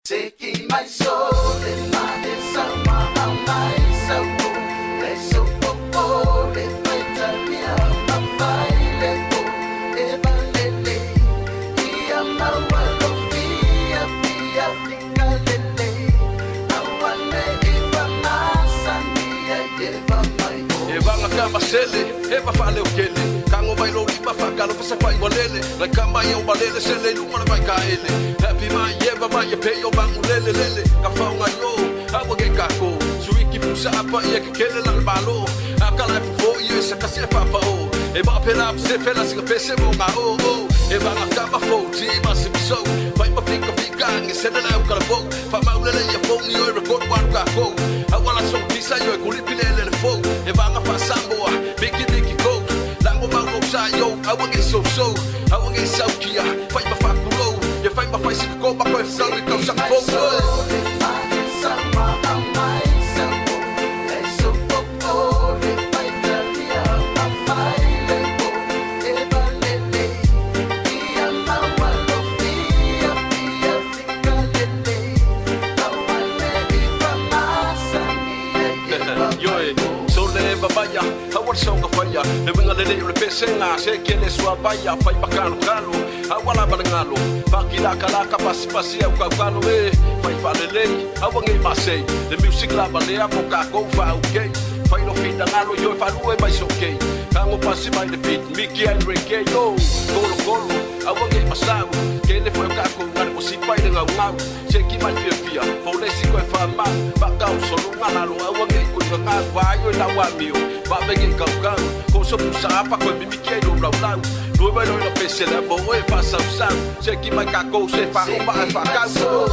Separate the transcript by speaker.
Speaker 1: Seki Mai Sole, mane sama ang may sabu. Leso popo, le faita mia mafaile po. Eva lele, ia mawalo fia fia fika lele. Awane eva masania eva mai o.
Speaker 2: Eva ngakama sele, eva fale ukele. Kango mai lo lipa fakalo pasa fai walele. Like kama yo walele sele lumana mai kaele. Happy mai eva mai pe yo bangu lele lele. Ka faunga yo, awa ge kako. Suiki pusa apa ia ke kele la malo. Akala fo yo sa kasi papa o. Eva pela se fela se pese mo nga o o. Eva ngakama fo ti ma Zipso. Pai ma fika fika ngi sele la ukala fo. Fa maulele ya fo yo record wa kako. Awala so pisa yo kulipilele le fo. Eva ngapa samboa, biki biki ko. Lango mango sayo, awang so I want to so kia, fight my fuck low. You fight my face to go back with sorry, go suck for Vaya, awal song faya, lebih ngalele ule pesenga, sekele suabaya, pai pakano kalo, awala balengalo, pakila kalaka pasi pasi au kalo pai falele, awang masei, the music la balea moka go fa okay, pai no fita ngalo yo falue mais okay, kango pasi mai the beat, Mickey and Reggae yo, golo, awang masau, kele foi kako ngalo musi pai dengan ngau, Seki Mai Fia, polisi ko fama, bakau solo ngalo awang nga vayo na wamio va bege kau ko so pusa apa ko mi kelo blau do ba no pese la bo e passa o sang Seki Mai kako se fa ba fa kako